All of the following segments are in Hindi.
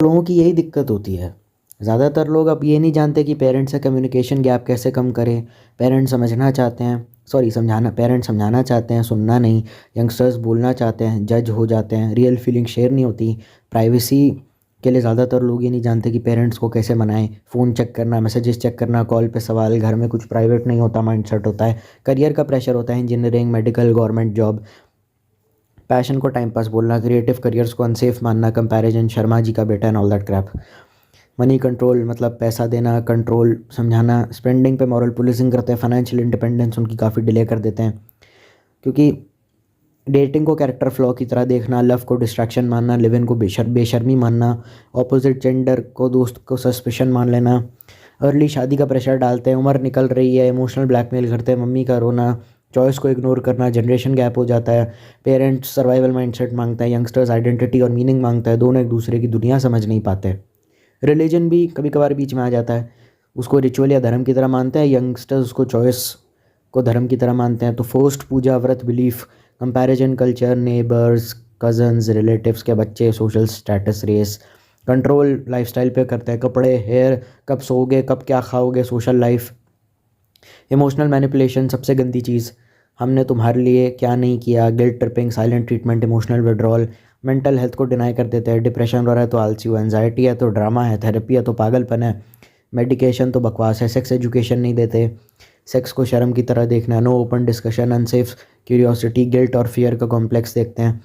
लोगों की यही दिक्कत होती है। ज़्यादातर लोग अब ये नहीं जानते कि पेरेंट्स से कम्युनिकेशन गैप कैसे कम करें। पेरेंट्स समझना चाहते हैं, सॉरी समझाना, पेरेंट्स समझाना चाहते हैं, सुनना नहीं। यंगस्टर्स बोलना चाहते हैं, जज हो जाते हैं, रियल फीलिंग शेयर नहीं होती। प्राइवेसी के लिए ज़्यादातर लोग ये नहीं जानते कि पेरेंट्स को कैसे मनाएं। फ़ोन चेक करना, मैसेजेस चेक करना, कॉल पे सवाल, घर में कुछ प्राइवेट नहीं होता, माइंडसेट होता है। करियर का प्रेशर होता है, engineering, medical, government job. Passion को टाइम पास बोलना, क्रिएटिव करियर्स को अनसेफ मानना, कंपैरिजन, शर्मा जी का बेटा and all that Krebs. Money control मतलब पैसा देना, कंट्रोल समझाना। स्पेंडिंग पे मॉरल पुलिसिंग करते हैं। फाइनेंशियल इंडिपेंडेंस उनकी काफ़ी डिले कर देते हैं, क्योंकि डेटिंग को कैरेक्टर फ्लॉ की तरह देखना, लव को डिस्ट्रैक्शन मानना, लिव इन को बेशर्मी मानना, ऑपोजिट जेंडर को दोस्त को सस्पिशन मान लेना। अर्ली शादी का प्रेशर डालते हैं, उम्र निकल रही है, इमोशनल ब्लैकमेल करते हैं, मम्मी का रोना, चॉइस को इग्नोर करना, जनरेशन गैप हो जाता है। पेरेंट्स सर्वाइवल माइंडसेट मांगता है, यंगस्टर्स आइडेंटिटी और मीनिंग मांगता है। दोनों एक दूसरे की दुनिया समझ नहीं पाते। रिलीजन भी कभी कभार बीच में आ जाता है, उसको रिचुअल या धर्म की तरह मानते हैं, यंगस्टर्स उसको चॉइस को धर्म की तरह मानते हैं। तो फोर्स्ड पूजा, व्रत, belief, comparison culture, neighbours, cousins, relatives के बच्चे, social status, race, control lifestyle पे करते हैं। कपड़े, हेयर, कब सोओगे, कब क्या खाओगे, सोशल लाइफ। इमोशनल मैनिपुलेशन सबसे गंदी चीज़, हमने तुम्हारे लिए क्या नहीं किया, guilt tripping, silent treatment, emotional withdrawal. Mental health को डिनाई कर देते हैं, डिप्रेशन हो रहा है तो आलसी हो, एंजाइटी है तो ड्रामा है, थेरेपी है तो पागलपन है, मेडिकेशन तो बकवास है, सेक्स एजुकेशन नहीं देते, सेक्स को शर्म की तरह देखना, no open discussion, unsafe curiosity, guilt और फियर का कॉम्प्लेक्स देखते हैं।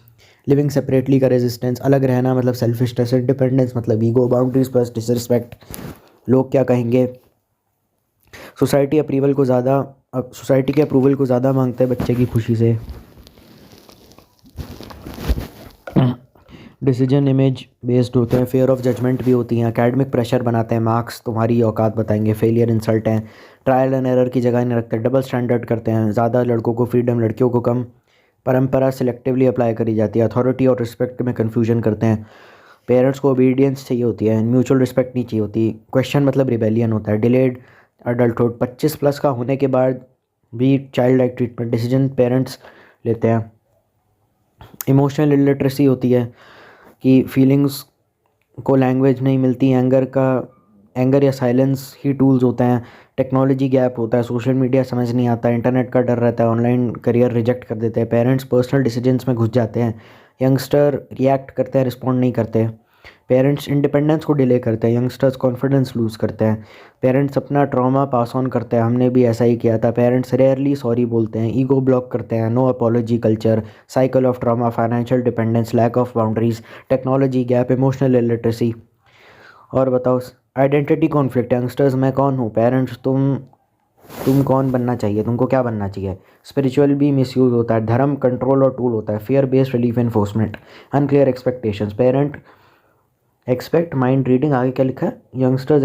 लिविंग सेपरेटली का रेजिस्टेंस, अलग रहना मतलब सेल्फिशनेस, इंडिपेंडेंस मतलब ईगो, बाउंड्रीज प्लस डिसरिस्पेक्ट, लोग क्या कहेंगे। सोसाइटी के अप्रूवल को ज़्यादा मांगते हैं बच्चे की खुशी से। डिसीजन इमेज बेस्ड होते हैं, फेयर ऑफ जजमेंट भी होती हैं, एकेडमिक प्रेशर बनाते हैं, मार्क्स तुम्हारी औकात बताएंगे, फेलियर इंसल्ट हैं, ट्रायल एंड एरर की जगह नहीं रखते, डबल स्टैंडर्ड करते हैं, ज़्यादा लड़कों को फ्रीडम, लड़कियों को कम, परंपरा सिलेक्टिवली अप्लाई करी जाती है, अथॉरिटी और रिस्पेक्ट में कन्फ्यूजन करते हैं, पेरेंट्स को ओबीडियंस चाहिए होती है, म्यूचुअल रिस्पेक्ट नहीं चाहिए होती, क्वेश्चन मतलब रिबेलियन होता है, डिलेड अडल्टहुड, 25 प्लस का होने के बाद भी child like treatment, decision parents लेते हैं। इमोशनल इलिटरेसी होती है कि फीलिंग्स को लैंग्वेज नहीं मिलती, एंगर या साइलेंस ही टूल्स होते हैं। टेक्नोलॉजी गैप होता है, सोशल मीडिया समझ नहीं आता, इंटरनेट का डर रहता है, ऑनलाइन करियर रिजेक्ट कर देते हैं, पेरेंट्स पर्सनल डिसीजंस में घुस जाते हैं, यंगस्टर रिएक्ट करते हैं, रिस्पॉन्ड नहीं करते, पेरेंट्स इंडिपेंडेंस को डिले करते हैं, यंगस्टर्स कॉन्फिडेंस लूज़ करते हैं, पेरेंट्स अपना ट्रॉमा पास ऑन करते हैं, हमने भी ऐसा ही किया था, पेरेंट्स रेयरली सॉरी बोलते हैं, ईगो ब्लॉक करते हैं, no apology culture, cycle of trauma, financial dependence, lack of boundaries, technology gap, emotional illiteracy. और बताओ, आइडेंटिटी कॉन्फ्लिक्ट, यंगस्टर्स मैं कौन हूँ, पेरेंट्स तुम कौन बनना चाहिए, तुमको क्या बनना चाहिए। स्पिरिचुअल भी मिसयूज होता है, धर्म कंट्रोल और टूल होता है, fear based relief enforcement, unclear expectations, parent expect mind reading, आगे क्या लिखा है, youngsters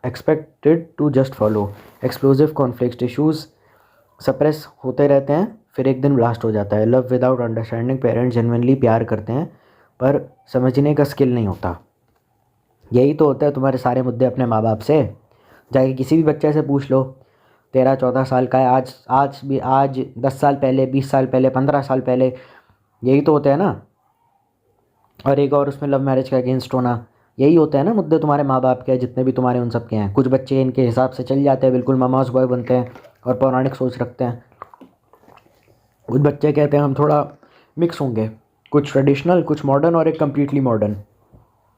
expected to just follow, explosive conflict, issues suppress होते रहते हैं, फिर एक दिन ब्लास्ट हो जाता है, love without understanding, parents genuinely प्यार करते हैं पर समझने का स्किल नहीं होता। यही तो होता है तुम्हारे सारे मुद्दे अपने माँ बाप से। जाके किसी भी बच्चे से पूछ लो, 13-14 साल का है, आज 10 साल पहले, 20 साल पहले, 15 साल पहले, यही तो होते हैं ना। और एक और उसमें लव मैरिज का अगेंस्ट होना, यही होते हैं ना मुद्दे तुम्हारे माँ बाप के, जितने भी तुम्हारे उन सब के हैं। कुछ बच्चे इनके हिसाब से चल जाते हैं, बिल्कुल ममास बॉय बनते हैं और पौराणिक सोच रखते हैं। कुछ बच्चे कहते हैं हम थोड़ा मिक्स होंगे, कुछ ट्रेडिशनल, कुछ मॉडर्न और एक कम्प्लीटली मॉडर्न,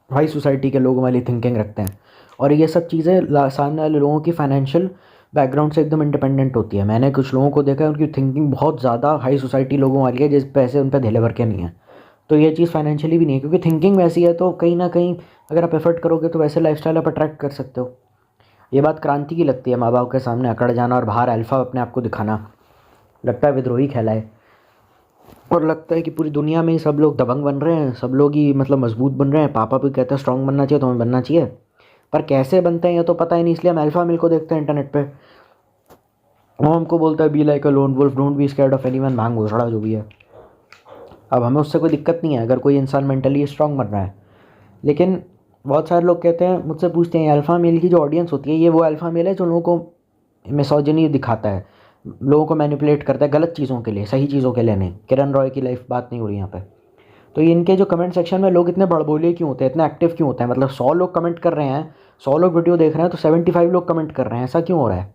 हाई सोसाइटी के लोगों वाली थिंकिंग रखते हैं। और ये सब चीज़ें सामने वाले लोगों की फाइनेंशियल बैकग्राउंड से एकदम इंडिपेंडेंट होती है। मैंने कुछ लोगों को देखा है, उनकी थिंकिंग बहुत ज़्यादा हाई सोसाइटी लोगों वाली है, जिस पैसे उन पर धेले भर के नहीं है। तो ये चीज़ फाइनेंशियली भी नहीं है, क्योंकि थिंकिंग वैसी है, तो कहीं ना कहीं अगर आप एफर्ट करोगे तो वैसे लाइफस्टाइल आप अट्रैक्ट कर सकते हो। ये बात क्रांति की लगती है, माँ बाप के सामने अकड़ जाना और बाहर अल्फा अपने आप को दिखाना, लगता है विद्रोही कहलाए। और लगता है कि पूरी दुनिया में ही सब लोग दबंग बन रहे हैं, सब लोग ही मतलब मजबूत बन रहे हैं। पापा भी कहते हैं स्ट्रांग बनना चाहिए, तो हमें बनना चाहिए, पर कैसे बनते हैं ये तो पता ही नहीं, इसलिए हम अल्फा मिल को देखते हैं इंटरनेट पे। वो हमको बोलता है be like a lone wolf, don't be scared of anyone, भांग घोसड़ा जो भी है। अब हमें उससे कोई दिक्कत नहीं है अगर कोई इंसान मेंटली स्ट्रांग बन रहा है। लेकिन बहुत सारे लोग कहते हैं, मुझसे पूछते हैं अल्फ़ा मेल की जो ऑडियंस होती है, ये वो अल्फ़ा मेल है जो लोगों को मिसोजिनी दिखाता है, लोगों को मैनिपुलेट करता है गलत चीज़ों के लिए, सही चीज़ों के लिए नहीं। किरण रॉय की लाइफ बात नहीं हो रही यहाँ पे। तो ये इनके जो कमेंट सेक्शन में लोग इतने बड़बोले क्यों होते हैं, इतने एक्टिव क्यों होते हैं? मतलब 100 लोग कमेंट कर रहे हैं, 100 लोग वीडियो देख रहे हैं तो 75 लोग कमेंट कर रहे हैं, ऐसा क्यों हो रहा है?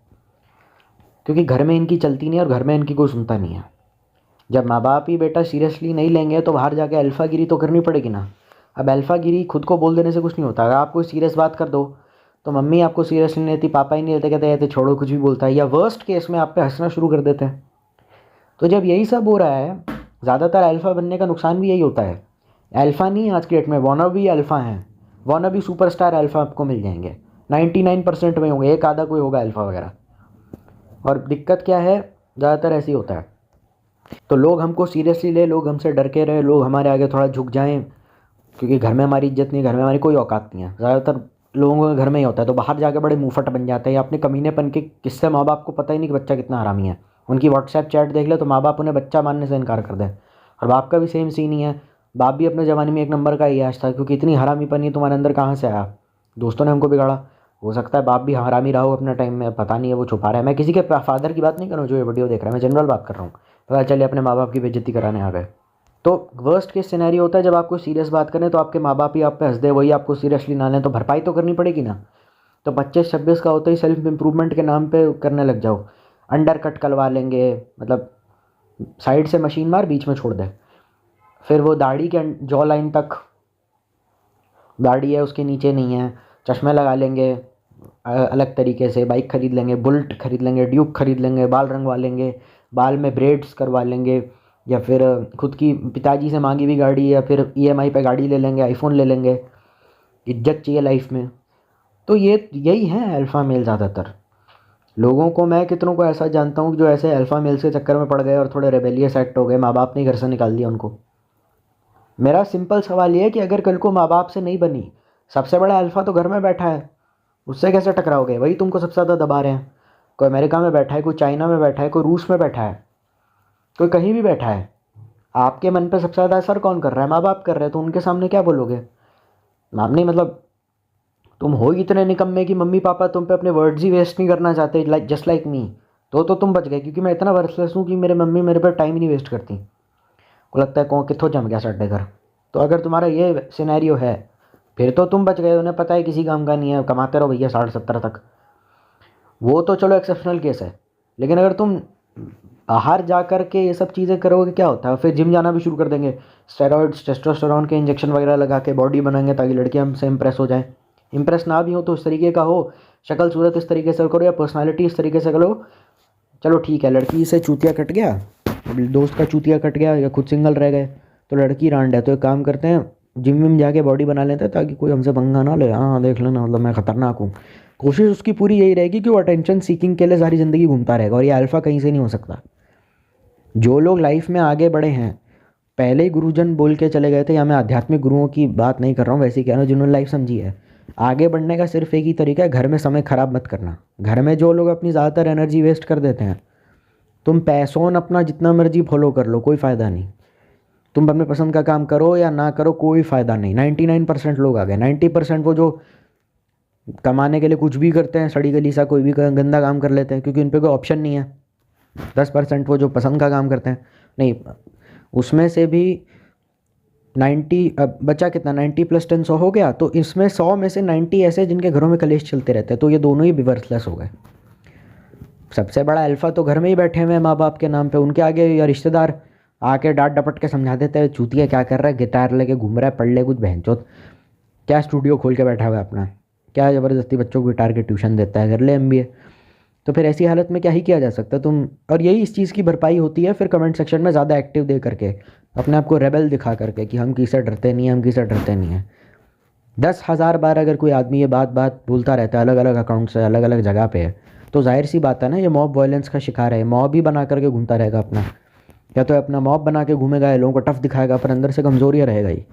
क्योंकि घर में इनकी चलती नहीं है और घर में इनकी कोई सुनता नहीं है। जब माँ बाप ही बेटा सीरियसली नहीं लेंगे तो बाहर जाके अल्फागिरी तो करनी पड़ेगी ना। अब अल्फागिरी खुद को बोल देने से कुछ नहीं होता। अगर आप कोई सीरियस बात कर दो तो मम्मी आपको सीरियसली नहीं लेती, पापा ही नहीं लेते, कहते कहते छोड़ो, कुछ भी बोलता है, या वर्स्ट केस में आप पे हंसना शुरू कर देते हैं। तो जब यही सब हो रहा है, ज़्यादातर अल्फ़ा बनने का नुकसान भी यही होता है। अल्फ़ा नहीं, आज की डेट में वॉनाबी अल्फ़ा हैं, वॉनाबी सुपरस्टार अल्फ़ा आपको मिल जाएंगे, 99% में होंगे, एक आधा कोई होगा अल्फ़ा वगैरह। और दिक्कत क्या है, ज़्यादातर ऐसे ही होता है। तो लोग हमको सीरियसली ले, लोग हमसे डर के रहे, लोग हमारे आगे थोड़ा झुक जाएं, क्योंकि घर में हमारी इज्जत नहीं, घर में हमारी कोई औकात नहीं है। ज़्यादातर लोगों के घर में ही होता है, तो बाहर जाके बड़े मुंहफट बन जाते हैं। अपने कमीनेपन के किस्से माँ बाप को पता ही नहीं कि बच्चा कितना हरामी है। उनकी व्हाट्सएप चैट देख ले तो माँ बाप उन्हें बच्चा मानने से इनकार कर दें। और बाप का भी सेम सीन ही है। बाप भी अपने ज़माने में एक नंबर का ही आज था, क्योंकि इतनी हरामीपनी तुम्हारे अंदर कहाँ से आया? दोस्तों ने हमको बिगाड़ा। हो सकता है बाप भी हरामी रहा हो अपने टाइम में, पता नहीं है, वो छुपा रहा है। मैं किसी के फादर की बात नहीं कर रहा हूँ जो ये वीडियो देख रहा है, मैं जनरल बात कर रहा हूँ। पता चले अपने माँ बाप की बेइज्जती कराने आ गए। तो वर्स्ट केस सिनेरियो होता है जब आपको सीरियस बात करें तो आपके माँ बाप ही आप पे हंस दे, वही आपको सीरियसली ना लें, तो भरपाई तो करनी पड़ेगी ना। तो 25-26 का होते ही सेल्फ इम्प्रूवमेंट के नाम पे करने लग जाओ, अंडर कट करवा लेंगे, मतलब साइड से मशीन मार बीच में छोड़ दे। फिर वो दाढ़ी के जॉ लाइन तक दाढ़ी है, उसके नीचे नहीं है, चश्मे लगा लेंगे अलग तरीके से, बाइक खरीद लेंगे, बुलेट खरीद लेंगे, ड्यूक खरीद लेंगे, बाल रंगवा लेंगे, बाल में ब्रेड्स करवा लेंगे, या फिर खुद की पिताजी से मांगी हुई गाड़ी या फिर ईएमआई पे गाड़ी ले लेंगे, आईफोन ले लेंगे। इज्जत चाहिए लाइफ में। तो ये यही है अल्फ़ा मेल। ज़्यादातर लोगों को, मैं कितनों को ऐसा जानता हूँ जो ऐसे अल्फ़ा मेल्स के चक्कर में पड़ गए और थोड़े रेबेलियस एक्ट हो गए, माँ बाप ने घर से निकाल दिया उनको। मेरा सिंपल सवाल ये है कि अगर कल को माँ बाप से नहीं बनी, सबसे बड़ा अल्फ़ा तो घर में बैठा है, उससे कैसे टकराओगे? वही तुमको सबसे ज़्यादा दबा रहे हैं। कोई अमेरिका में बैठा है, कोई चाइना में बैठा है, कोई रूस में बैठा है, कोई कहीं भी बैठा है। आपके मन पे सबसे ज़्यादा असर कौन कर रहा है? माँ बाप कर रहे हैं। तो उनके सामने क्या बोलोगे? आप नहीं, मतलब तुम हो इतने निकम्मे कि मम्मी पापा तुम पे अपने वर्ड्स ही वेस्ट नहीं करना चाहते, लाइक जस्ट लाइक मी। तो तुम बच गए, क्योंकि मैं इतना वर्थलेस हूँ कि मेरे मम्मी मेरे पे टाइम ही नहीं वेस्ट करती। को लगता है कौन कित्थों जम गया साढ़े घर। तो अगर तुम्हारा ये सिनेरियो है फिर तो तुम बच गए। उन्हें पता है किसी काम का नहीं है, कमाते रहो भैया 60-70 तक। वो तो चलो एक्सेप्शनल केस है, लेकिन अगर तुम बाहर जा कर के ये सब चीज़ें करोगे क्या होता है? फिर जिम जाना भी शुरू कर देंगे, स्टेरॉइड्स टेस्टोस्टेरोन के इंजेक्शन वगैरह लगा के बॉडी बनाएंगे ताकि लड़कियां हमसे इंप्रेस हो जाएं। इंप्रेस ना भी हो तो इस तरीके का हो, शक्ल सूरत इस तरीके से करो या पर्सनालिटी इस तरीके से करो। चलो ठीक है, लड़की से चूतिया कट गया, दोस्त का चूतिया कट गया, या खुद सिंगल रह गए तो लड़की रांड है, तो एक काम करते हैं जिम विम जाके बॉडी बना लेते हैं ताकि कोई हमसे पंगा ना ले। हाँ देख लेना, मतलब मैं ख़तरनाक हूँ। कोशिश उसकी पूरी यही रहेगी कि वो अटेंशन सीकिंग के लिए सारी ज़िंदगी घूमता रहेगा, और ये अल्फ़ा कहीं से नहीं हो सकता। जो लोग लाइफ में आगे बढ़े हैं, पहले ही गुरुजन बोल के चले गए थे, या मैं आध्यात्मिक गुरुओं की बात नहीं कर रहा हूँ, वैसे ही कह रहा हूँ जिन्होंने लाइफ समझी है। आगे बढ़ने का सिर्फ एक ही तरीका है, घर में समय ख़राब मत करना। घर में जो लोग अपनी ज़्यादातर एनर्जी वेस्ट कर देते हैं, तुम पैसों अपना जितना मर्जी फॉलो कर लो, कोई फ़ायदा नहीं। तुम अपने पसंद का काम करो या ना करो, कोई फ़ायदा नहीं। 99% लोग आ गए, 90% वो जो कमाने के लिए कुछ भी करते हैं, सड़ी गली सा कोई भी गंदा काम कर लेते हैं क्योंकि उन पर कोई ऑप्शन नहीं है। 10% वो जो पसंद का काम करते हैं, नहीं, उसमें से भी 90 बचा कितना, 90 + 10 100 हो गया। तो इसमें 100 में से 90 ऐसे जिनके घरों में कलेश चलते रहते हैं, तो ये दोनों ही वर्थलेस हो गए। सबसे बड़ा अल्फ़ा तो घर में ही बैठे हुए हैं माँ बाप के नाम पे, उनके आगे या रिश्तेदार आके डांट डपट के समझा देते हैं, चूतिया क्या कर रहा है, गिटार लेके घूम रहा है, पढ़ ले कुछ, बहनचोद क्या स्टूडियो खोल के बैठा हुआ है अपना, क्या ज़बरदस्ती बच्चों को गिटार की ट्यूशन देता है, कर ले MBA। तो फिर ऐसी हालत में क्या ही किया जा सकता है तुम। और यही इस चीज़ की भरपाई होती है फिर कमेंट सेक्शन में ज़्यादा एक्टिव दे करके, अपने आप को रेबल दिखा करके कि हम किसी से डरते नहीं हैं, हम किसी से डरते नहीं हैं। 10,000 बार अगर कोई आदमी ये बात बोलता रहता है अलग अलग अकाउंट से, अलग अलग जगह पे, तो जाहिर सी बात है ना, ये मॉब वायलेंस का शिकार है। मॉब ही बना करके घूमता रहेगा अपना, या तो अपना मॉब बना के घूमेगा, लोगों को टफ दिखाएगा, पर अंदर से कमज़ोरियाँ रहेगा ही।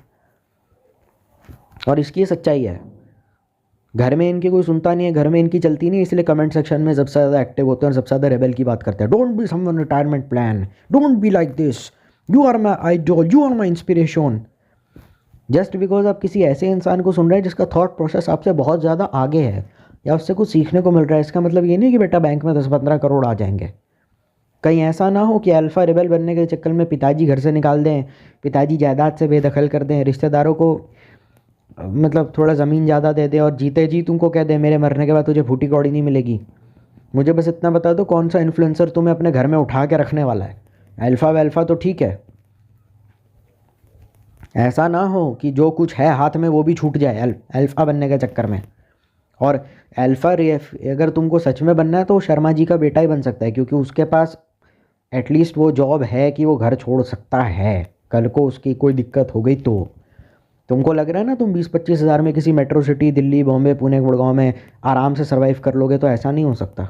और इसकी सच्चाई है, घर में इनकी कोई सुनता नहीं है, घर में इनकी चलती नहीं, इसलिए कमेंट सेक्शन में सबसे ज़्यादा एक्टिव होते हैं और सबसे ज़्यादा रेबल की बात करते हैं। Don't be someone retirement plan, don't be like this, you are my idol, you are my inspiration. Just because आप किसी ऐसे इंसान को सुन रहे हैं जिसका थॉट प्रोसेस आपसे बहुत ज़्यादा आगे है, या उससे कुछ सीखने को मिल रहा है, इसका मतलब ये नहीं कि बेटा बैंक में 10-15 करोड़ आ जाएंगे। कहीं ऐसा ना हो कि अल्फ़ा रेबल बनने के चक्कर में पिताजी घर से निकाल दें, पिताजी जायदाद से बेदखल कर दें, रिश्तेदारों को मतलब थोड़ा ज़मीन ज़्यादा दे दें और जीते जी तुमको कह दें मेरे मरने के बाद तुझे फूटी कौड़ी नहीं मिलेगी। मुझे बस इतना बता दो कौन सा इन्फ्लुएंसर तुम्हें अपने घर में उठा के रखने वाला है। अल्फ़ा वेल्फ़ा तो ठीक है, ऐसा ना हो कि जो कुछ है हाथ में वो भी छूट जाए अल्फ़ा बनने के चक्कर में। और अल्फ़ा अगर तुमको सच में बनना है तो शर्मा जी का बेटा ही बन सकता है, क्योंकि उसके पास एटलीस्ट वो जॉब है कि वो घर छोड़ सकता है कल को उसकी कोई दिक्कत हो गई तो। तुमको लग रहा है ना तुम 20-25 हज़ार में किसी मेट्रो सिटी दिल्ली बॉम्बे पुणे गुड़गांव में आराम से सर्वाइव कर लोगे, तो ऐसा नहीं हो सकता।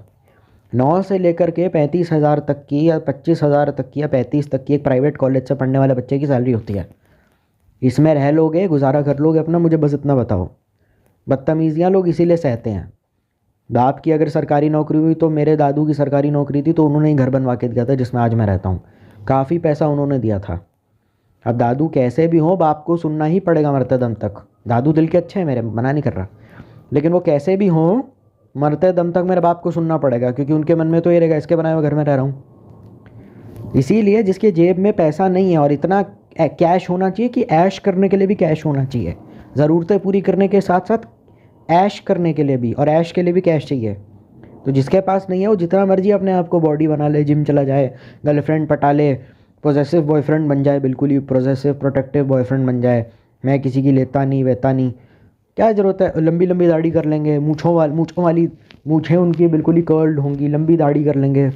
9 से लेकर के 35,000 तक की या 25,000 तक की या 35 तक की एक प्राइवेट कॉलेज से पढ़ने वाले बच्चे की सैलरी होती है। इसमें रह लोगे, गुजारा कर लोगे अपना, मुझे बस इतना बताओ। बदतमीज़ियाँ लोग इसीलिए सहते हैं। बाप की अगर सरकारी नौकरी हुई तो मेरे दादू की सरकारी नौकरी थी तो उन्होंने ही घर बनवा के दिया था जिसमें आज मैं रहता हूँ, काफ़ी पैसा उन्होंने दिया था। अब दादू कैसे भी हो बाप को सुनना ही पड़ेगा मरते दम तक। दादू दिल के अच्छे हैं मेरे, मना नहीं कर रहा, लेकिन वो कैसे भी हो मरते दम तक मेरे बाप को सुनना पड़ेगा, क्योंकि उनके मन में तो ये रहेगा इसके बनाए हुए घर में रह रहा हूँ। इसीलिए जिसके जेब में पैसा नहीं है और इतना कैश होना चाहिए कि ऐश करने के लिए भी कैश होना चाहिए, ज़रूरतें पूरी करने के साथ साथ ऐश करने के लिए भी, और ऐश के लिए भी कैश चाहिए। तो जिसके पास नहीं है वो जितना मर्जी अपने आप को बॉडी बना ले, जिम चला जाए, गर्लफ्रेंड पटा ले, पोजेसिव बॉयफ्रेंड बन जाए, बिल्कुल ही पोजेसिव प्रोटेक्टिव बॉयफ्रेंड बन जाए, मैं किसी की लेता नहीं वेता नहीं, क्या ज़रूरत है। लंबी लंबी दाढ़ी कर लेंगे, मूँछों वाली मूँछें उनकी बिल्कुल ही कर्ल्ड होंगी, लंबी दाढ़ी कर लेंगे।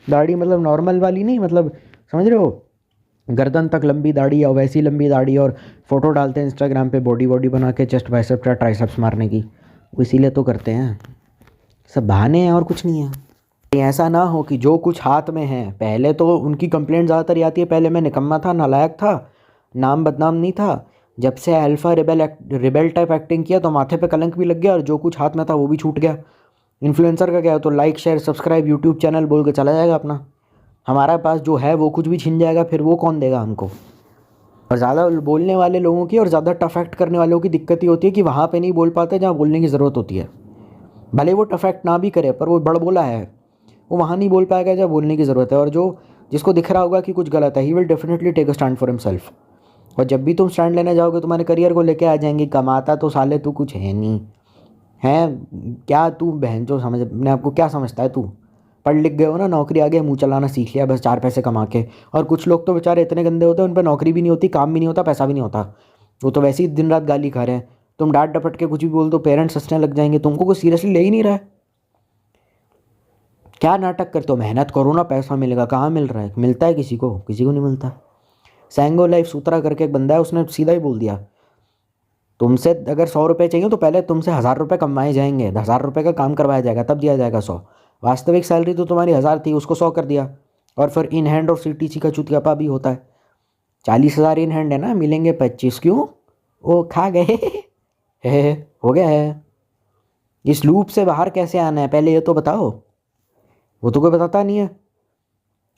दाढ़ी मतलब नॉर्मल वाली नहीं, मतलब समझ रहे हो, गर्दन तक लंबी दाढ़ी और वैसी लंबी दाढ़ी, और फ़ोटो डालते हैं इंस्टाग्राम पे बॉडी बना के चेस्ट बाइसेप्स या ट्राइसेप्स मारने की। वो इसीलिए तो करते हैं, सब बहाने हैं और कुछ नहीं है। ऐसा ना हो कि जो कुछ हाथ में है, पहले तो उनकी कंप्लेंट ज़्यादातर आती है पहले मैं निकम्मा था, नालायक था, नाम बदनाम नहीं था। जब से अल्फ़ा रिबेल टाइप एक्टिंग किया तो माथे पे कलंक भी लग गया और जो कुछ हाथ में था वो भी छूट गया। इन्फ्लुएंसर का क्या है, तो like share subscribe YouTube channel बोल के चला जाएगा अपना, हमारा पास जो है वो कुछ भी छिन जाएगा, फिर वो कौन देगा हमको। और ज़्यादा बोलने वाले लोगों की और ज़्यादा टफ एक्ट करने वालों की दिक्कत ये होती है कि वहाँ पे नहीं बोल पाते जहाँ बोलने की ज़रूरत होती है। भले वो टफ एक्ट ना भी करे पर वो बड़बोला है, वो वहाँ नहीं बोल पाएगा जहाँ बोलने की ज़रूरत है। और जो जिसको दिख रहा होगा कि कुछ गलत है, he will definitely take a stand for himself. और जब भी तुम स्टैंड लेने जाओगे तुम्हारे करियर को लेके आ जाएंगे, कमाता तो साले तू कुछ है नहीं है, क्या तू बहन जो समझ अपने आपको क्या समझता है, तू पढ़ लिख गए हो ना, नौकरी आ गया, मुँह चलाना सीख लिया बस 4 पैसे कमा के। और कुछ लोग तो बेचारे इतने गंदे होते हैं उन पर नौकरी भी नहीं होती, काम भी नहीं होता, पैसा भी नहीं होता, वो तो वैसे ही दिन रात गाली खा रहे हैं। तुम डांट डपट के कुछ भी बोल दो पेरेंट्स हंसने लग जाएंगे, तुमको कोई सीरियसली ले ही नहीं रहा है। क्या नाटक करते हो, मेहनत करो ना पैसा मिलेगा, कहाँ मिल रहा है, मिलता है किसी को, किसी को नहीं मिलता। सैंगो लाइफ सूत्रा करके एक बंदा है, उसने सीधा ही बोल दिया तुमसे अगर 100 रुपये चाहिए तो पहले तुमसे 1000 रुपये कमाए जाएंगे, 1000 रुपये का काम करवाया जाएगा तब दिया जाएगा 100। वास्तविक सैलरी तो तुम्हारी 1000 थी, उसको 100 कर दिया। और फिर इन हैंड और CTC का चुतियापा भी होता है। 40,000 इन हैंड है ना, मिलेंगे 25 क्यों, वो खा गए है, हो गया है। इस लूप से बाहर कैसे आना है पहले ये तो बताओ, वो तो कोई बताता नहीं है।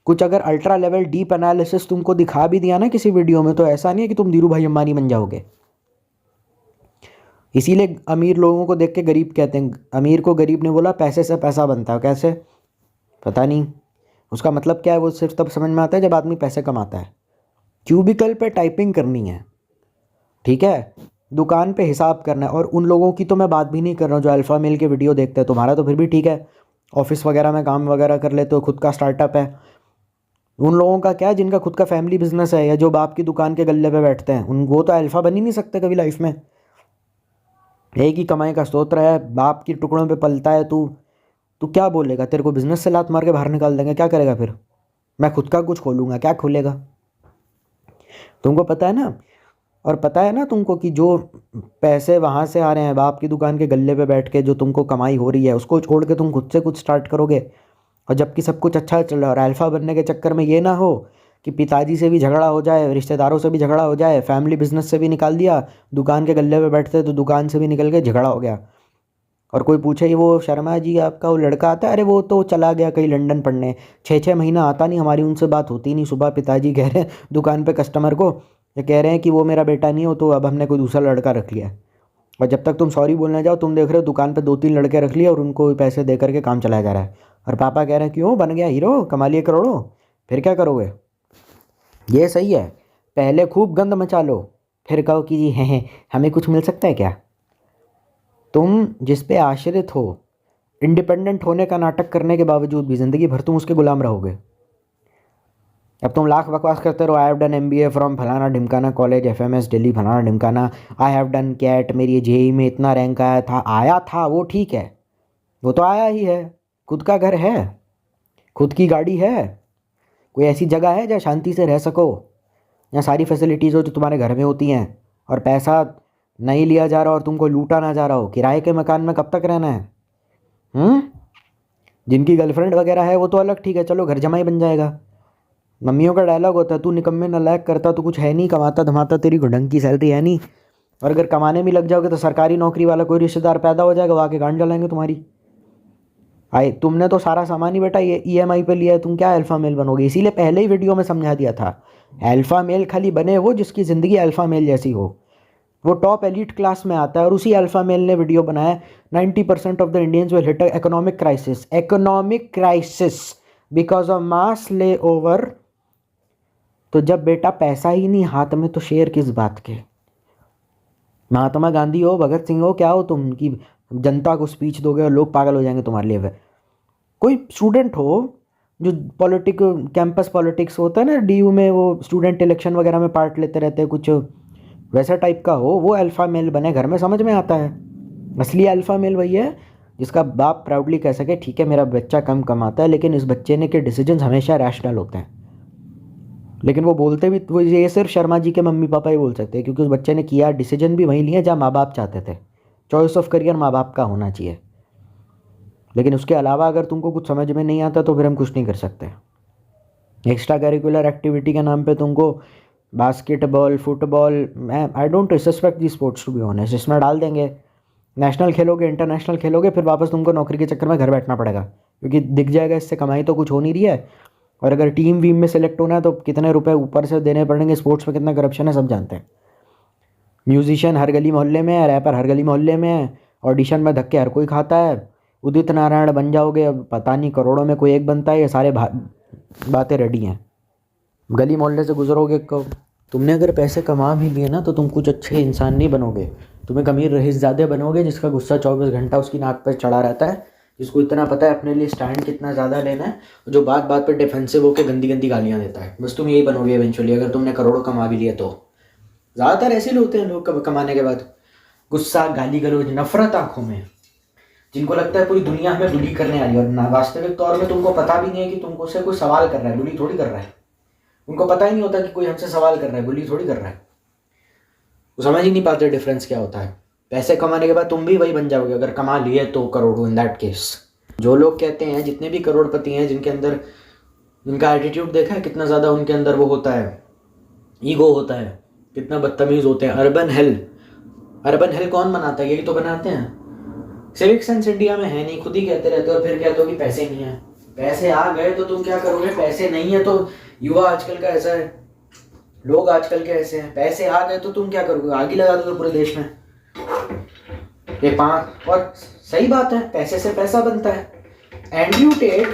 कुछ अगर अल्ट्रा लेवल डीप एनालिसिस तुमको दिखा भी दिया ना किसी वीडियो में, तो ऐसा नहीं है कि तुम धीरू भाई अंबानी बन जाओगे। इसीलिए अमीर लोगों को देख के गरीब कहते हैं, अमीर को गरीब ने बोला पैसे से पैसा बनता है, कैसे पता नहीं, उसका मतलब क्या है वो सिर्फ तब समझ में आता है जब आदमी पैसे कमाता है। क्यूबिकल पे टाइपिंग करनी है, ठीक है, दुकान पे हिसाब करना है। और उन लोगों की तो मैं बात भी नहीं कर रहा हूँ जो अल्फ़ा मेल के वीडियो देखते हैं, तुम्हारा तो फिर भी ठीक है, ऑफिस वगैरह में काम वगैरह कर लेते हो, खुद का स्टार्टअप है। उन लोगों का क्या, जिनका खुद का फैमिली बिजनेस है या जो बाप की दुकान के गल्ले पे बैठते हैं, उन वो तो अल्फ़ा बन ही नहीं सकते कभी लाइफ में। एक ही कमाई का स्रोत है, बाप की टुकड़ों पे पलता है तू, तू क्या बोलेगा, तेरे को बिजनेस से लात मार के बाहर निकाल देंगे, क्या करेगा फिर। मैं खुद का कुछ खोलूँगा, क्या खोलेगा, तुमको पता है ना। और पता है ना तुमको कि जो पैसे वहाँ से आ रहे हैं बाप की दुकान के गल्ले पे बैठ के, जो तुमको कमाई हो रही है, उसको छोड़ के तुम खुद से कुछ स्टार्ट करोगे। और जबकि सब कुछ अच्छा चल रहा है, और अल्फ़ा बनने के चक्कर में ये ना हो कि पिताजी से भी झगड़ा हो जाए, रिश्तेदारों से भी झगड़ा हो जाए, फैमिली बिजनेस से भी निकाल दिया, दुकान के गल्ले पे बैठते तो दुकान से भी निकल के झगड़ा हो गया। और कोई पूछे ये वो शर्मा जी आपका वो लड़का आता है, अरे वो तो चला गया कहीं लंदन पढ़ने, 6-6 महीना आता नहीं, हमारी उनसे बात होती नहीं। सुबह पिताजी कह रहे हैं दुकान पे कस्टमर को, ये कह रहे हैं कि वो मेरा बेटा नहीं हो तो अब हमने कोई दूसरा लड़का रख लिया। और जब तक तुम सॉरी बोलने जाओ तुम देख रहे हो दुकान पे 2-3 लड़के रख लिए और उनको पैसे दे करके काम चलाया जा रहा है, और पापा कह रहे हैं क्यों बन गया हीरो, कमा लिए करोड़ों, फिर क्या करोगे? ये सही है, पहले खूब गंद मचा लो, फिर कहो कि जी हैं हमें कुछ मिल सकता है क्या? तुम जिस पे आश्रित हो, इंडिपेंडेंट होने का नाटक करने के बावजूद भी ज़िंदगी भर तुम उसके गुलाम रहोगे। अब तुम लाख बकवास करते रहो, I have done MBA from फलाना ढिमकाना कॉलेज, FMS दिल्ली फलाना ढिमकाना, आई हैव डन कैट, मेरी JEE में इतना रैंक आया था, वो ठीक है, वो तो आया ही है। खुद का घर है, खुद की गाड़ी है, कोई ऐसी जगह है जहाँ शांति से रह सको, जहाँ सारी फैसिलिटीज़ हो जो तुम्हारे घर में होती हैं, और पैसा नहीं लिया जा रहा और तुमको लूटा ना जा रहा हो। किराए के मकान में कब तक रहना है? जिनकी गर्लफ्रेंड वगैरह है वो तो अलग, ठीक है, चलो घर जमाई बन जाएगा। मम्मियों का डायलॉग होता है, तू निकम्मे नालायक करता तो कुछ है नहीं, कमाता धमाता तेरी ढंग की सैलरी है नहीं, और अगर कमाने भी लग जाओगे तो सरकारी नौकरी वाला कोई रिश्तेदार पैदा हो जाएगा, वो आके गांड जलाएंगे तुम्हारी। आए तुमने तो सारा सामान ही बेटा ये EMI पे लिया है, तुम क्या अल्फ़ा मेल बनोगे? इसीलिए पहले ही वीडियो में समझा दिया था, अल्फ़ा मेल खाली बने वो जिसकी ज़िंदगी अल्फ़ा मेल जैसी हो, वो टॉप एलिट क्लास में आता है। और उसी अल्फ़ा मेल ने वीडियो बनाया 90% of the Indians will hit economic crisis because of mass ले ओवर। तो जब बेटा पैसा ही नहीं हाथ में तो शेर किस बात के? महात्मा गांधी हो, भगत सिंह हो, क्या हो तुम कि जनता को स्पीच दोगे और लोग पागल हो जाएंगे तुम्हारे लिए? कोई स्टूडेंट हो जो कैंपस पॉलिटिक्स होता है ना DU में, वो स्टूडेंट इलेक्शन वगैरह में पार्ट लेते रहते हैं, कुछ वैसा टाइप का हो, वो अल्फ़ा मेल बने, घर में समझ में आता है। असली अल्फ़ा मेल वही है जिसका बाप प्राउडली कह सके ठीक है मेरा बच्चा कम कमाता है लेकिन इस बच्चे ने के डिसीजंस हमेशा रैशनल होते हैं। लेकिन वो बोलते भी, वो ये सिर्फ शर्मा जी के मम्मी पापा ही बोल सकते हैं, क्योंकि उस बच्चे ने किया डिसीजन भी वहीं लिया जहाँ माँ बाप चाहते थे। चॉइस ऑफ करियर माँ बाप का होना चाहिए, लेकिन उसके अलावा अगर तुमको कुछ समझ में नहीं आता तो फिर हम कुछ नहीं कर सकते। एक्स्ट्रा करिकुलर एक्टिविटी के नाम पे तुमको बास्केटबॉल, फुटबॉल, मैं I don't respect the sports to be honest, इसमें डाल देंगे, नेशनल खेलोगे, इंटरनेशनल खेलोगे, फिर वापस तुमको नौकरी के चक्कर में घर बैठना पड़ेगा, क्योंकि दिख जाएगा इससे कमाई तो कुछ हो नहीं रही है। और अगर टीम वीम में सेलेक्ट होना है तो कितने रुपए ऊपर से देने पड़ेंगे, स्पोर्ट्स में कितना करप्शन है सब जानते हैं। म्यूजिशियन हर गली मोहल्ले में है, रैपर हर गली मोहल्ले में है, ऑडिशन में धक्के हर कोई खाता है, उदित नारायण बन जाओगे, अब पता नहीं करोड़ों में कोई एक बनता है, ये सारे बातें रेडी हैं। गली मोहल्ले से गुजरोगे कब? तुमने अगर पैसे कमा भी लिए ना तो तुम कुछ अच्छे इंसान नहीं बनोगे, तुम एक अमीर रईसज़ादे बनोगे जिसका गुस्सा 24 घंटा उसकी नाक पर चढ़ा रहता है, जिसको इतना पता है अपने लिए स्टैंड कितना ज़्यादा लेना है, जो बात बात पर डिफेंसिव होकर गंदी गंदी गालियाँ देता है। बस तुम यही बनोगे इवेंचुअली, अगर तुमने करोड़ों कमा भी लिए तो। ज़्यादातर ऐसे लोग होते हैं लोग कमाने के बाद, गुस्सा, गाली गलौज, नफरत आंखों में, जिनको लगता है पूरी दुनिया हमें बुली करने आई, और ना वास्तविक तौर में तुमको पता भी नहीं है कि तुमको से कोई सवाल कर रहा है, बुली थोड़ी कर रहा है। उनको पता ही नहीं होता कि कोई हमसे सवाल कर रहा है, बुली थोड़ी कर रहा है। वो समझ ही नहीं पाते डिफरेंस क्या होता है। पैसे कमाने के बाद तुम भी वही बन जाओगे अगर कमा लिए तो करोड़ों। इन दैट केस जो लोग कहते हैं, जितने भी करोड़पति हैं जिनके अंदर, जिनका एटीट्यूड देखा है कितना ज़्यादा उनके अंदर वो होता है, ईगो होता है, कितना बदतमीज़ होते हैं। अर्बन हेल कौन बनाता है? यही तो बनाते हैं। सिविक सेंस इंडिया में है नहीं, खुद ही कहते रहते हो और फिर कहते हो कि पैसे नहीं है। पैसे आ गए तो तुम क्या करोगे? पैसे नहीं है तो युवा आजकल का ऐसा है, लोग आजकल के ऐसे हैं, पैसे आ गए तो तुम क्या करोगे? आग ही लगा दो पूरे देश में। ये 5 और सही बात है, पैसे से पैसा बनता है। एंड्रयू टेट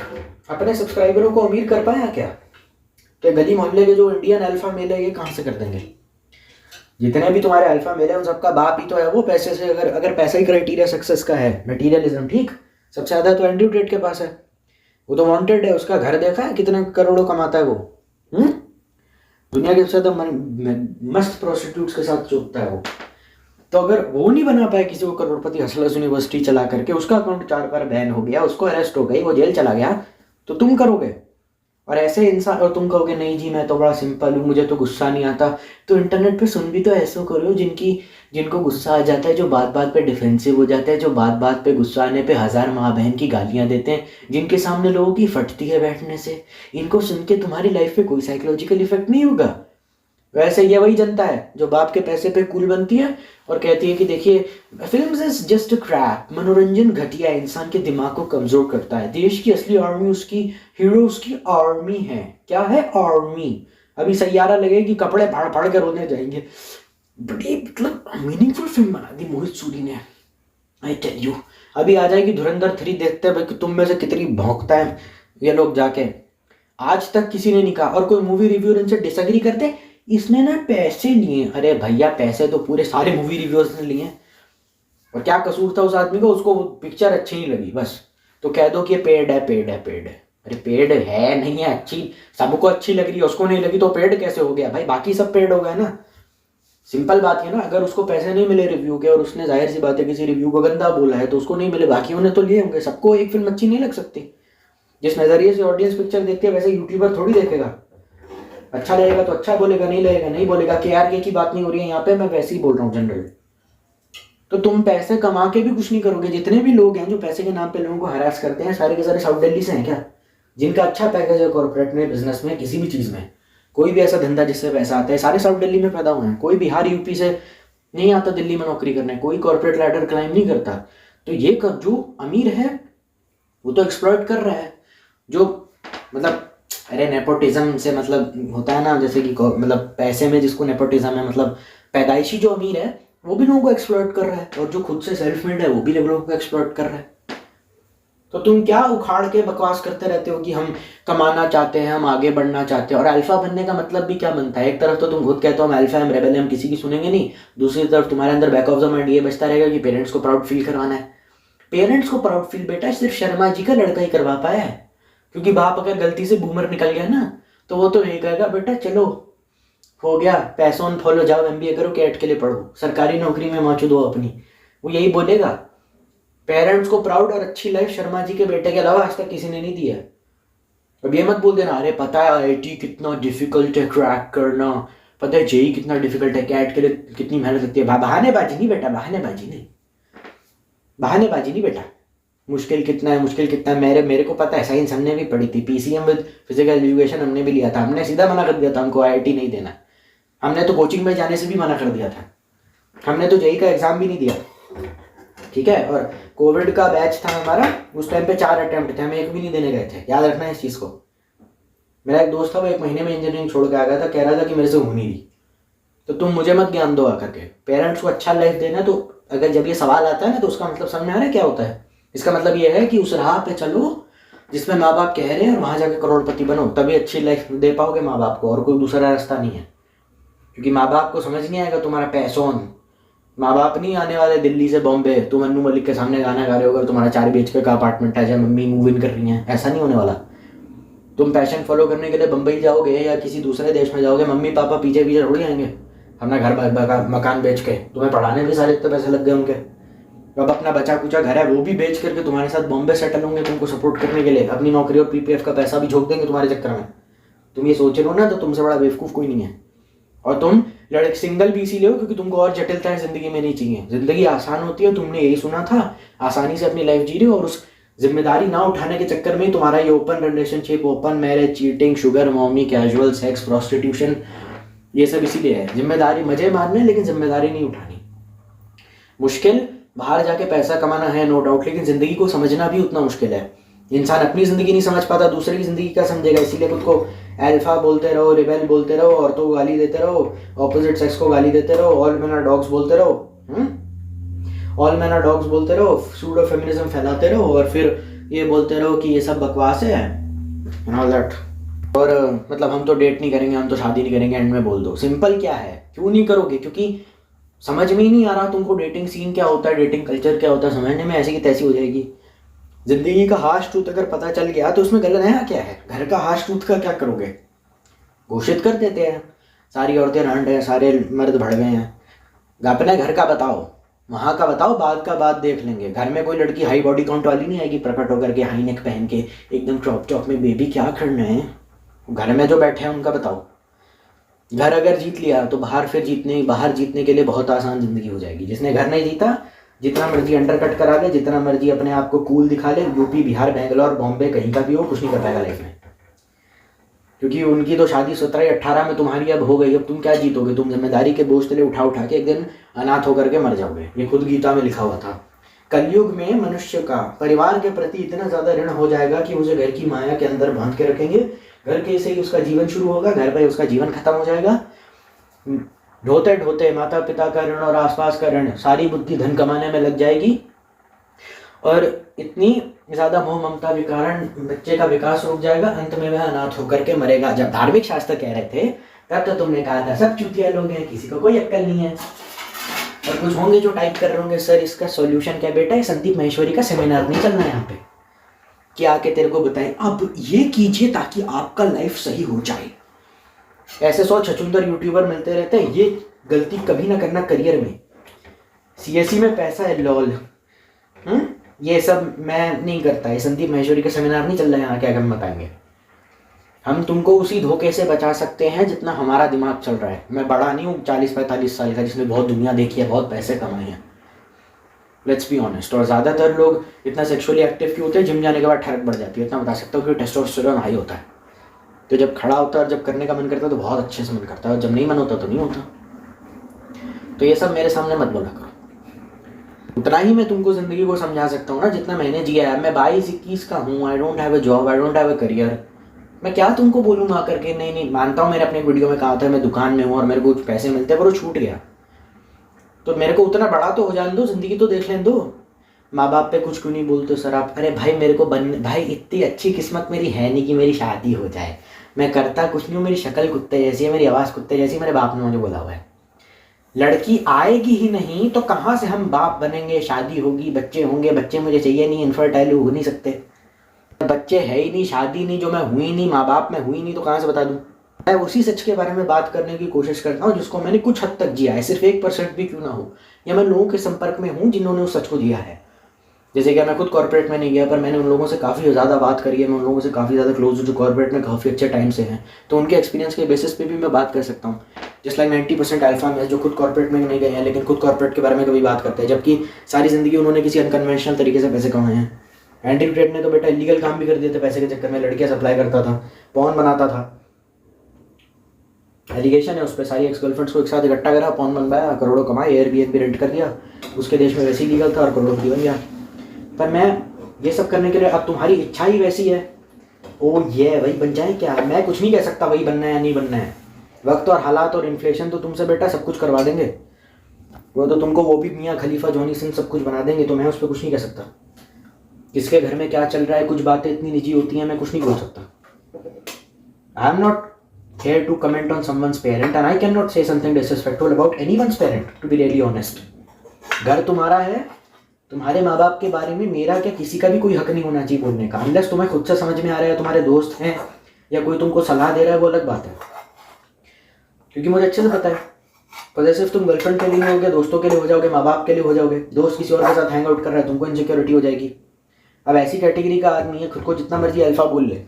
अपने सब्सक्राइबरों को अमीर कर पाया क्या? तो गली मोहल्ले के जो इंडियन अल्फा मेल है ये कहाँ से कर देंगे? जितने भी तुम्हारे अल्फा मेल है उन सबका बाप ही तो है वो पैसे से। अगर पैसा ही क्राइटेरिया सक्सेस का है, मटीरियलिज्म, ठीक, सबसे ज़्यादा तो एंड्रयू टेट के पास है, वो तो वांटेड है। उसका घर देखा है कितने करोड़ों कमाता है वो? दुनिया के सबसे ज़्यादा मस्त प्रोस्टिट्यूट्स के साथ चुपता है वो। तो अगर वो नहीं बना पाया किसी को करोड़पति हसलर्स यूनिवर्सिटी चला करके, उसका अकाउंट 4 बार बैन हो गया, उसको अरेस्ट हो गई, वो जेल चला गया, तो तुम करोगे? और ऐसे इंसान, और तुम कहोगे नहीं जी मैं तो बड़ा सिंपल हूँ, मुझे तो गुस्सा नहीं आता। तो इंटरनेट पे सुन भी तो ऐसे करो जिनको गुस्सा आ जाता है, जो बात बात पे डिफेंसिव हो जाते हैं, जो बात बात पे गुस्सा आने पे 1000 माँ बहन की गालियाँ देते हैं, जिनके सामने लोगों की फटती है बैठने से। इनको सुन के तुम्हारी लाइफ पे कोई साइकोलॉजिकल इफेक्ट नहीं होगा। वैसे ये वही जनता है जो बाप के पैसे पे कूल बनती है और कहती है कि देखिए films is just a crap, मनोरंजन घटिया इंसान के दिमाग को कमजोर करता है। देश की असली आर्मी उसकी हीरो, उसकी आर्मी है। क्या है? आर्मी। अभी सैयारा लगेगी, कपड़े फाड़ फाड़ कर रोने जाएंगे, बड़ी मतलब मीनिंगफुल फिल्म बना दी मोहित सूरी ने, आई टेल यू। अभी आ जाएगी धुरंधर 3, देखते हैं भाई कि तुम में से कितनी भौंकता है ये लोग जाके। आज तक किसी ने नहीं कहा, और कोई मूवी रिव्यूअर इनसे डिसएग्री करते इसने ना पैसे लिए। अरे भैया पैसे तो पूरे सारे मूवी रिव्यूअर्स ने लिए हैं, और क्या कसूर था उस आदमी को, उसको पिक्चर अच्छी नहीं लगी बस, तो कह दो कि ये पेड है पेड है पेड है। अरे पेड है नहीं है, अच्छी सबको अच्छी लग रही है, उसको नहीं लगी तो पेड कैसे हो गया भाई? बाकी सब पेड हो गए ना, सिंपल बात है ना। अगर उसको पैसे नहीं मिले रिव्यू के और उसने जाहिर सी बात है किसी रिव्यू को गंदा बोला है तो उसको नहीं मिले, बाकियों ने तो लिए होंगे। सबको एक फिल्म अच्छी नहीं लग सकती। जिस नज़रिए से ऑडियंस पिक्चर देखती है वैसे यूट्यूबर थोड़ी देखेगा। अच्छा लगेगा तो अच्छा बोलेगा, नहीं लगेगा नहीं बोलेगा। KRK की बात नहीं हो रही है यहाँ पे, मैं वैसे ही बोल रहा हूँ जनरल। तो तुम पैसे कमा के भी कुछ नहीं करोगे। जितने भी लोग हैं जो पैसे के नाम पे लोगों को हरास करते हैं सारे के सारे साउथ दिल्ली से हैं क्या? जिनका अच्छा पैकेज है कॉर्पोरेट में, बिजनेस में, किसी भी चीज़ में, कोई भी ऐसा धंधा जिससे पैसा आता है, सारे साउथ दिल्ली में पैदा हुए हैं। कोई बिहार यूपी से नहीं आता दिल्ली में नौकरी करने, कोई कॉर्पोरेट लैडर क्लाइम नहीं करता। तो ये जो अमीर है वो तो एक्सप्लॉइट कर रहा है। जो मतलब अरे नेपोटिज्म से मतलब होता है ना, जैसे कि मतलब पैसे में जिसको नेपोटिज्म है, मतलब पैदाइशी जो अमीर है वो भी लोगों को एक्सप्लॉइट कर रहा है, और जो खुद से सेल्फ मेड है वो भी लोगों को एक्सप्लॉइट कर रहा है। तो तुम क्या उखाड़ के बकवास करते रहते हो कि हम कमाना चाहते हैं, हम आगे बढ़ना चाहते हैं, और अल्फा बनने का मतलब भी क्या बनता है? एक तरफ तो तुम खुद कहते हो हम अल्फा, हम रेबल, हम किसी की सुनेंगे नहीं, दूसरी तरफ तुम्हारे अंदर बैक ऑफ द माइंड ये बचता रहेगा कि पेरेंट्स को प्राउड फील करवाना है। पेरेंट्स को प्राउड फील बेटा सिर्फ शर्मा जी का लड़का ही करवा पाया है, क्योंकि बाप अगर गलती से बूमर निकल गया ना तो वो तो यही कहेगा बेटा चलो हो गया, पैसों फॉलो, जाओ MBA करो, कैट के लिए पढ़ो, सरकारी नौकरी में मौजूद हो अपनी, वो यही बोलेगा। पेरेंट्स को प्राउड और अच्छी लाइफ शर्मा जी के बेटे के अलावा आज तक किसी ने नहीं दिया। अब ये मत बोल देना अरे पता है IIT कितना डिफिकल्ट है क्रैक करना, पता है JEE कितना डिफिकल्ट है, कैट के लिए कितनी मेहनत लगती है। बहानेबाजी नहीं बेटा, बहानेबाजी नहीं, बहानेबाजी नहीं बेटा। मुश्किल कितना है, मुश्किल कितना है, मेरे को पता है, साइंस हमने भी पढ़ी थी, PCM विद फिजिकल एजुकेशन हमने भी लिया था। हमने सीधा मना कर दिया था हमको IIT नहीं देना, हमने तो कोचिंग में जाने से भी मना कर दिया था, हमने तो JEE का एग्जाम भी नहीं दिया, ठीक है। और कोविड का बैच था हमारा, उस टाइम पे 4 अटेम्प्ट थे, हम एक भी नहीं देने गए थे, याद रखना है इस चीज़ को। मेरा एक दोस्त था वो 1 महीने में इंजीनियरिंग छोड़ के आ गया था, कह रहा था कि मेरे से हो नहीं रही। तो तुम मुझे मत ज्ञान दो आकर के, पेरेंट्स को अच्छा लाइफ देना। तो अगर जब ये सवाल आता है ना तो उसका मतलब समझ में आ रहा है क्या होता है? इसका मतलब ये है कि उस राह पे चलो जिसमें माँ बाप कह रहे हैं और वहाँ जाके करोड़पति बनो, तभी अच्छी लाइफ दे पाओगे माँ बाप को, और कोई दूसरा रास्ता नहीं है। क्योंकि माँ बाप को समझ नहीं आएगा तुम्हारा पैसों, माँ बाप नहीं आने वाले दिल्ली से बॉम्बे तुम अन्नू मलिक के सामने गाना गा रहे हो अगर तुम्हारा 4 BHK का अपार्टमेंट है, जहाँ मम्मी मूव इन कर रही हैं, ऐसा नहीं होने वाला। तुम पैशन फॉलो करने के लिए बम्बई जाओगे या किसी दूसरे देश में जाओगे, मम्मी पापा पीछे पीछे थोड़ी आएंगे अपना घर मकान बेच के, तुम्हें पढ़ाने भी सारे इतने पैसे लग गए उनके, अब अपना बचा कुचा घर है वो भी बेच करके तुम्हारे साथ बॉम्बे सेटल होंगे तुमको सपोर्ट करने के लिए, अपनी नौकरी और PPF का पैसा भी झोंक देंगे तुम्हारे चक्कर में। तुम ये सोच रहे हो ना तो तुमसे बड़ा बेवकूफ़ कोई नहीं है। और तुम लड़के सिंगल भी इसीलिए हो क्योंकि तुमको और जटिलताएं जिंदगी में नहीं चाहिए। जिंदगी आसान होती है, तुमने यही सुना था, आसानी से अपनी लाइफ जी रहे हो, और उस जिम्मेदारी ना उठाने के चक्कर में तुम्हारा ये open relationship, open marriage, cheating, sugar mommy, casual sex, prostitution, ये सब इसीलिए है। जिम्मेदारी मजे मारने लेकिन जिम्मेदारी नहीं उठानी। मुश्किल बाहर जाके पैसा कमाना है नो डाउट, लेकिन जिंदगी को समझना भी उतना मुश्किल है। इंसान अपनी जिंदगी नहीं समझ पाता, दूसरे की जिंदगी क्या समझेगा? इसीलिए खुद को अल्फा बोलते रहो, रिबेल बोलते रहो, औरतों को गाली देते रहो, ऑपोजिट सेक्स को गाली देते रहो, ऑल मैन आर डॉग्स बोलते रहो, ऑल मैन आर डॉग्स बोलते रहो, सूडो फेमिनिज्म फैलाते रहो, और फिर ये बोलते रहो कि ये सब बकवास है एंड ऑल दैट। और मतलब हम तो डेट नहीं करेंगे, हम तो शादी नहीं करेंगे, एंड में बोल दो। सिंपल क्या है, क्यों नहीं करोगे? क्योंकि समझ में ही नहीं आ रहा तुमको डेटिंग सीन क्या होता है, डेटिंग कल्चर क्या होता है, समझने में ऐसी की तैसी हो जाएगी। जिंदगी का हार्श ट्रूथ अगर पता चल गया तो उसमें गलत नया क्या है? घर का हार्श ट्रूथ का क्या करोगे? घोषित कर देते हैं सारी औरतें रंड हैं, सारे मर्द भड़ गए हैं। अपने घर का बताओ, वहाँ का बताओ, बाद का बात देख लेंगे। घर में कोई लड़की हाई बॉडी काउंट वाली नहीं आएगी प्रकट होकर के, हाई नेक पहन के एकदम क्रॉप टॉप में, बेबी क्या करना है? घर में जो बैठे हैं उनका बताओ। घर अगर जीत लिया तो बाहर जीतने के लिए बहुत आसान जिंदगी हो जाएगी। जिसने घर नहीं जीता, जितना मर्जी अंडरकट करा ले, जितना मर्जी अपने आप को कूल दिखा ले, यूपी, बिहार, बेंगलोर, बॉम्बे, कहीं का भी हो, कुछ नहीं कर पाएगा लाइफ में। क्योंकि उनकी तो शादी 17-18 में, तुम्हारी अब हो गई। अब तुम क्या जीतोगे? तुम जिम्मेदारी के बोझ तले उठा उठा के एक दिन अनाथ होकर के मर जाओगे। ये खुद गीता में लिखा हुआ था। कलयुग में मनुष्य का परिवार के प्रति इतना ज़्यादा ऋण हो जाएगा कि उसे घर की माया के अंदर बांध के रखेंगे। घर के से ही उसका जीवन शुरू होगा, घर पर उसका जीवन खत्म हो जाएगा। ढोते ढोते माता पिता का ऋण और आसपास का ऋण, सारी बुद्धि धन कमाने में लग जाएगी और इतनी ज़्यादा मोह ममता के कारण बच्चे का विकास रुक जाएगा, अंत में वह अनाथ होकर के मरेगा। जब धार्मिक शास्त्र कह रहे थे तब तो तुमने कहा था सब चूतिया लोग हैं, किसी को कोई अक्ल नहीं है। और कुछ होंगे जो टाइप कर रहे होंगे, सर इसका सॉल्यूशन क्या बेटा, संदीप माहेश्वरी का सेमिनार नहीं चलना है यहाँ पे कि आके तेरे को बताएं अब ये कीजिए ताकि आपका लाइफ सही हो जाए। ऐसे 100 छछूंदर यूट्यूबर मिलते रहते हैं, ये गलती कभी ना करना करियर में। सीएससी में पैसा है लॉल, ये सब मैं नहीं करता। ये संदीप माहेश्वरी का सेमिनार नहीं चल रहा है यहाँ, क्या हम बताएंगे। हम तुमको उसी धोखे से बचा सकते हैं जितना हमारा दिमाग चल रहा है। मैं बड़ा नहीं हूँ 40-45 साल का जिसने बहुत दुनिया देखी है, बहुत पैसे कमाए हैं, लेट्स बी ऑनेस्ट। और ज़्यादातर लोग इतना सेक्सुअली एक्टिव क्यों होते हैं, जिम जाने के बाद ठरक बढ़ जाती है, इतना बता सकता हूँ कि टेस्टोस्टेरोन हाई होता है। तो जब खड़ा होता है और जब करने का मन करता है तो बहुत अच्छे से मन करता है, और जब नहीं मन होता तो नहीं होता। तो ये सब मेरे सामने मत बोला करो। उतना ही मैं तुमको ज़िंदगी को समझा सकता हूँ ना जितना मैंने जिया है। मैं 22-21 का हूँ, I don't have a job, I don't have a career. मैं क्या तुमको बोलूँगा करके, नहीं मानता हूँ। मैंने अपने वीडियो में कहा था मैं दुकान में हूँ और मेरे को कुछ पैसे मिलते हैं, पर वो छूट गया। तो मेरे को उतना बड़ा तो हो जाने दो, ज़िंदगी तो देख लें दो। माँ बाप पे कुछ क्यों नहीं बोलते सर आप? अरे भाई मेरे को भाई इतनी अच्छी किस्मत मेरी है नहीं कि मेरी शादी हो जाए। मैं करता कुछ नहीं हूँ, मेरी शक्ल कुत्ते जैसी है, मेरी आवाज़ कुत्ते जैसी, मेरे बाप ने मुझे बोला हुआ है। लड़की आएगी ही नहीं तो कहाँ से हम बाप बनेंगे? शादी होगी, बच्चे होंगे, बच्चे मुझे चाहिए नहीं, इनफर्टाइल हो नहीं सकते। बच्चे है ही नहीं, शादी नहीं, जो मैं हुई नहीं, माँ बाप में हुई नहीं, तो कहाँ से बता दूँ? मैं उसी सच के बारे में बात करने की कोशिश करता हूँ जिसको मैंने कुछ हद तक जिया है, सिर्फ 1% भी क्यों ना हो। या मैं लोगों के संपर्क में हूँ जिन्होंने उस सच को जिया है। जैसे कि मैं खुद कॉर्पोरेट में नहीं गया, पर मैंने उन लोगों से काफ़ी ज़्यादा बात करी है, मैं उन लोगों से काफ़ी ज़्यादा क्लोज हूँ जो कॉर्पोरेट में काफ़ी अच्छे टाइम से हैं, तो उनके एक्सपीरियंस के बेसिस पे भी मैं बात कर सकता हूँ। जस्ट लाइक 90% अल्फा में जो खुद कॉर्पोरेट में नहीं गए हैं लेकिन खुद कॉर्पोरेट के बारे में कभी बात करते हैं, जबकि सारी ज़िंदगी उन्होंने किसी अनकन्वेंशनल तरीके से पैसे कमाए हैं। एंटी ट्रेड ने तो बेटा इलीगल काम भी कर दिए थे पैसे के चक्कर में, लड़कियाँ सप्लाई करता था, पॉन बनाता था, एलिगेशन है उस पर। सारी एक्स गर्लफ्रेंड्स को एक साथ इकट्ठा करा, पॉन बनवाया, करोड़ों कमाए, एयरबीएनबी रेंट कर दिया, उसके देश में वैसे ही लीगल था और करोड़ों की बन गया। पर मैं ये सब करने के लिए, अब तुम्हारी इच्छा ही वैसी है, ओ ये वही बन जाए क्या? मैं कुछ नहीं कह सकता वही बनना है या नहीं बनना है। वक्त और हालात और इन्फ्लेशन तो तुमसे बेटा सब कुछ करवा देंगे, वो तो तुमको वो भी मियाँ खलीफा जॉनी सिंह सब कुछ बना देंगे, तो मैं उस पर कुछ नहीं कह सकता। किसके घर में क्या चल रहा है, कुछ बातें इतनी निजी होती हैं, मैं कुछ नहीं बोल सकता। I am not here to comment on someone's parent and I cannot say something disrespectful about anyone's parent, to be really honest. घर तुम्हारा है, तुम्हारे माँ बाप के बारे में मेरा क्या किसी का भी कोई हक नहीं होना चाहिए बोलने का, अनलेस तुम्हें खुद से समझ में आ रहा है, तुम्हारे दोस्त हैं या कोई तुमको सलाह दे रहा है, वो अलग बात है। क्योंकि मुझे अच्छे से पता है पॉजिटिव तुम गर्लफ्रेंड के लिए नहीं होगे, दोस्तों के लिए हो जाओगे, माँ बाप के लिए हो जाओगे, दोस्त किसी और के साथ हैंग आउट कर रहा है, तुमको इनसिक्योरिटी हो जाएगी। अब ऐसी कैटेगरी का आदमी है, खुद को जितना मर्जी अल्फा बोल ले,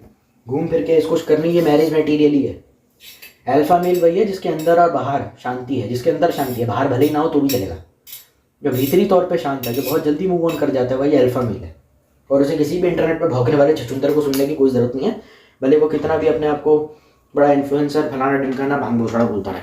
घूम फिर के इसको करनी ये मैरिज मटेरियल ही है। अल्फा मेल वही है जिसके अंदर और बाहर शांति है, जिसके अंदर शांति है, बाहर भले ही ना हो तो भी चलेगा, जो भीतरी तौर पे शांत है, जो बहुत जल्दी मूव ऑन कर जाता है, वही अल्फा मेल है। और उसे किसी भी इंटरनेट पर भौंकने वाले छछूंदर को सुनने की कोई ज़रूरत नहीं है, भले वो कितना भी अपने आप को बड़ा इन्फ्लुएंसर फलाना ढिमकाना भांग भूसड़ा बोलता है।